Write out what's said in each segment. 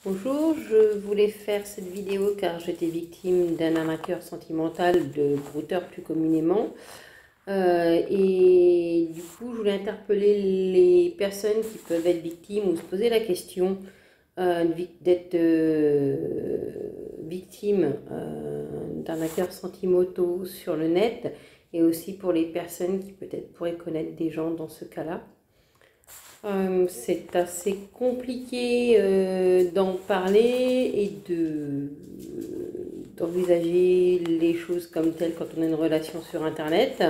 Bonjour, je voulais faire cette vidéo car j'étais victime d'un arnaqueur sentimental de brouteur plus communément. Et du coup, je voulais interpeller les personnes qui peuvent être victimes ou se poser la question d'être victime d'arnaqueurs sentimentaux sur le net, et aussi pour les personnes qui peut-être pourraient connaître des gens dans ce cas-là. C'est assez compliqué d'en parler et d'envisager les choses comme telles quand on a une relation sur Internet.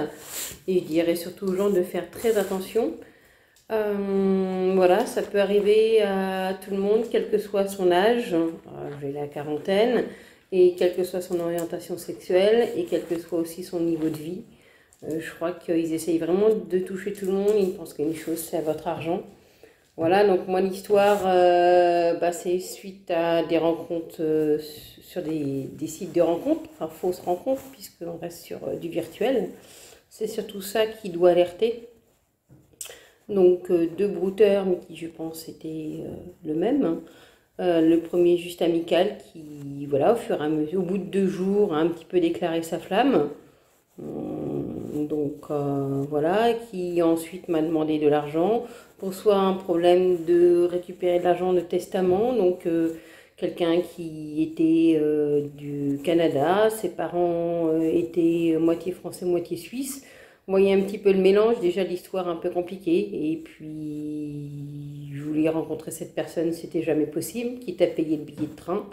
Et je dirais surtout aux gens de faire très attention. Voilà, ça peut arriver à tout le monde, quel que soit son âge. J'ai la quarantaine, et quelle que soit son orientation sexuelle, et quel que soit aussi son niveau de vie. Je crois qu'ils essayent vraiment de toucher tout le monde. Ils pensent qu'une chose, c'est à votre argent. Voilà, donc moi l'histoire, c'est suite à des rencontres sur des sites de rencontres, enfin fausses rencontres, puisqu'on reste sur du virtuel. C'est surtout ça qui doit alerter. Donc deux brouteurs, mais qui je pense étaient le même, hein. Le premier juste amical qui, voilà, au fur et à mesure, au bout de 2 jours, a un petit peu déclaré sa flamme. Donc voilà, qui ensuite m'a demandé de l'argent pour soit un problème de récupérer de l'argent de testament, donc quelqu'un qui était du Canada, ses parents étaient moitié français, moitié suisse. Vous voyez un petit peu le mélange, déjà l'histoire un peu compliquée, et puis je voulais rencontrer cette personne, c'était jamais possible, quitte à payer le billet de train,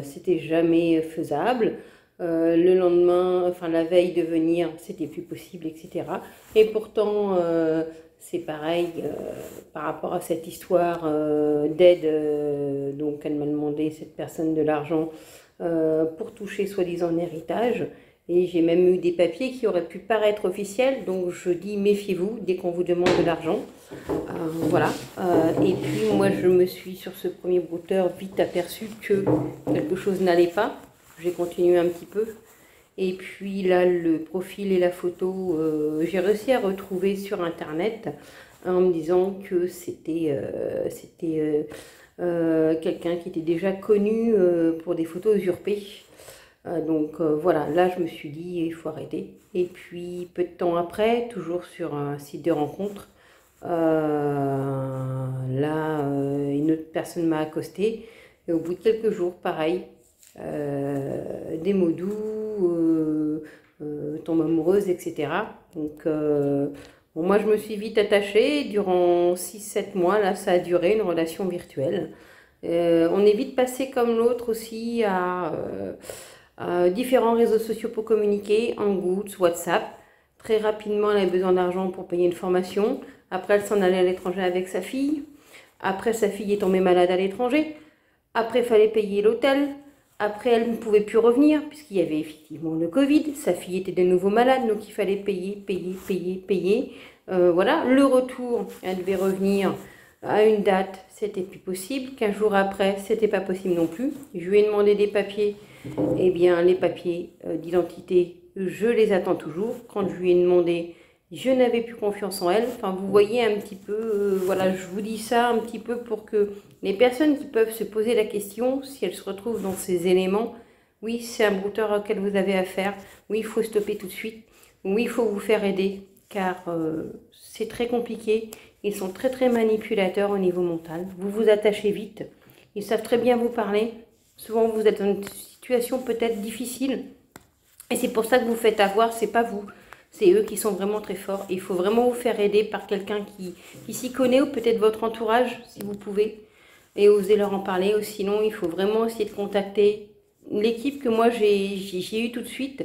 c'était jamais faisable. Le lendemain, enfin la veille de venir, c'était plus possible, etc. Et pourtant, c'est pareil par rapport à cette histoire d'aide. Donc, elle m'a demandé, cette personne, de l'argent pour toucher soi-disant un héritage. Et j'ai même eu des papiers qui auraient pu paraître officiels. Donc, je dis méfiez-vous dès qu'on vous demande de l'argent. Voilà. Et puis, moi, je me suis, sur ce premier brouteur, vite aperçu que quelque chose n'allait pas. J'ai continué un petit peu. Et puis là, le profil et la photo, j'ai réussi à retrouver sur Internet en me disant que c'était quelqu'un qui était déjà connu pour des photos usurpées. Donc voilà, là je me suis dit, il faut arrêter. Et puis peu de temps après, toujours sur un site de rencontre, une autre personne m'a accosté. Et au bout de quelques jours, pareil, des mots doux, tombe amoureuse, etc. Donc, bon, moi, je me suis vite attachée. Durant 6-7 mois, là, ça a duré, une relation virtuelle. On est vite passé, comme l'autre aussi, à différents réseaux sociaux pour communiquer, Hangouts, WhatsApp. Très rapidement, elle avait besoin d'argent pour payer une formation. Après, elle s'en allait à l'étranger avec sa fille. Après, sa fille est tombée malade à l'étranger. Après, il fallait payer l'hôtel. Après, elle ne pouvait plus revenir puisqu'il y avait effectivement le Covid. Sa fille était de nouveau malade, donc il fallait payer. Voilà, le retour, elle devait revenir à une date, c'était plus possible. 15 jours après, c'était pas possible non plus. Je lui ai demandé des papiers. Eh bien, les papiers d'identité, je les attends toujours. Quand je lui ai demandé, je n'avais plus confiance en elle. Enfin, vous voyez un petit peu, voilà, je vous dis ça un petit peu pour que les personnes qui peuvent se poser la question, si elles se retrouvent dans ces éléments, oui, c'est un brouteur auquel vous avez affaire, oui, il faut stopper tout de suite, oui, il faut vous faire aider, car c'est très compliqué. Ils sont très très manipulateurs au niveau mental. Vous vous attachez vite. Ils savent très bien vous parler. Souvent, vous êtes dans une situation peut-être difficile. Et c'est pour ça que vous faites avoir, c'est pas vous. C'est eux qui sont vraiment très forts. Il faut vraiment vous faire aider par quelqu'un qui s'y connaît, ou peut-être votre entourage, si vous pouvez. Et oser leur en parler. Ou sinon, il faut vraiment essayer de contacter l'équipe que moi j'ai eu tout de suite.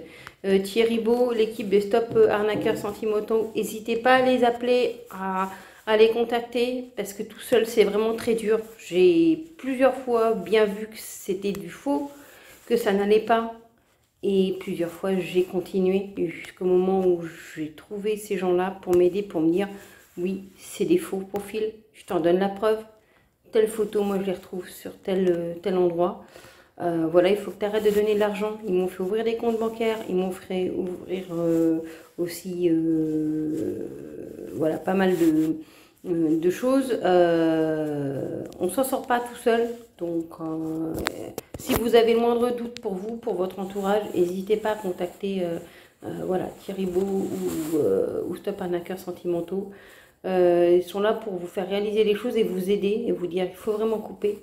Thierry Beau, l'équipe de Stop Arnaqueurs Sentimentaux. N'hésitez pas à les appeler, à les contacter, parce que tout seul, c'est vraiment très dur. J'ai plusieurs fois bien vu que c'était du faux, que ça n'allait pas. Et plusieurs fois, j'ai continué jusqu'au moment où j'ai trouvé ces gens-là pour m'aider, pour me dire, oui, c'est des faux profils, je t'en donne la preuve. Telle photo, moi, je les retrouve sur tel endroit. Voilà, il faut que tu arrêtes de donner de l'argent. Ils m'ont fait ouvrir des comptes bancaires, ils m'ont fait ouvrir aussi voilà, pas mal de choses. on s'en sort pas tout seul. Donc, si vous avez le moindre doute pour vous, pour votre entourage, n'hésitez pas à contacter voilà, Thierry Beau ou Stop Arnaqueurs Sentimentaux. Ils sont là pour vous faire réaliser les choses et vous aider et vous dire il faut vraiment couper.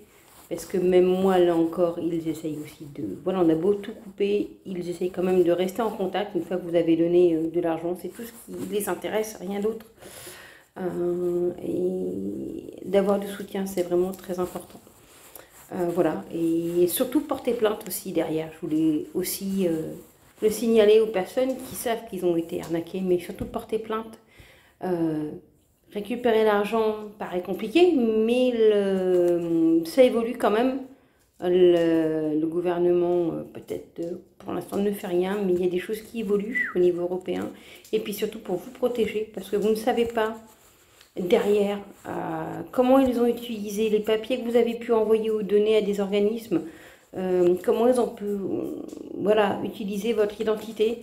Parce que même moi, là encore, ils essayent aussi de... Voilà, on a beau tout couper, ils essayent quand même de rester en contact une fois que vous avez donné de l'argent. C'est tout ce qui les intéresse, rien d'autre. Et d'avoir du soutien, c'est vraiment très important. Voilà, et surtout porter plainte aussi derrière. Je voulais aussi le signaler aux personnes qui savent qu'ils ont été arnaqués, mais surtout porter plainte. Récupérer l'argent paraît compliqué, mais ça évolue quand même. Le gouvernement, peut-être pour l'instant, ne fait rien, mais il y a des choses qui évoluent au niveau européen. Et puis surtout pour vous protéger, parce que vous ne savez pas derrière comment ils ont utilisé les papiers que vous avez pu envoyer ou donner à des organismes, comment ils ont pu voilà, utiliser votre identité.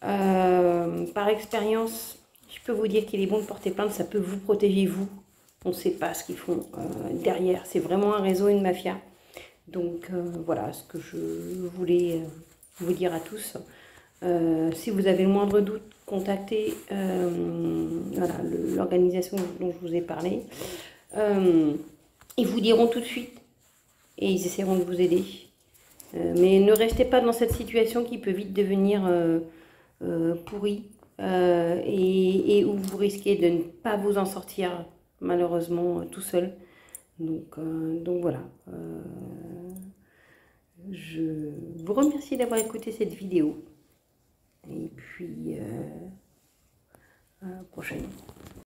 Par expérience, je peux vous dire qu'il est bon de porter plainte, ça peut vous protéger vous. On ne sait pas ce qu'ils font derrière. C'est vraiment un réseau, une mafia. Donc voilà ce que je voulais vous dire à tous. Si vous avez le moindre doute, contactez voilà, l'organisation dont je vous ai parlé. Ils vous diront tout de suite et ils essaieront de vous aider. Mais ne restez pas dans cette situation qui peut vite devenir pourrie et où vous risquez de ne pas vous en sortir malheureusement tout seul. Donc voilà. Je vous remercie d'avoir écouté cette vidéo. Et puis, à la prochaine.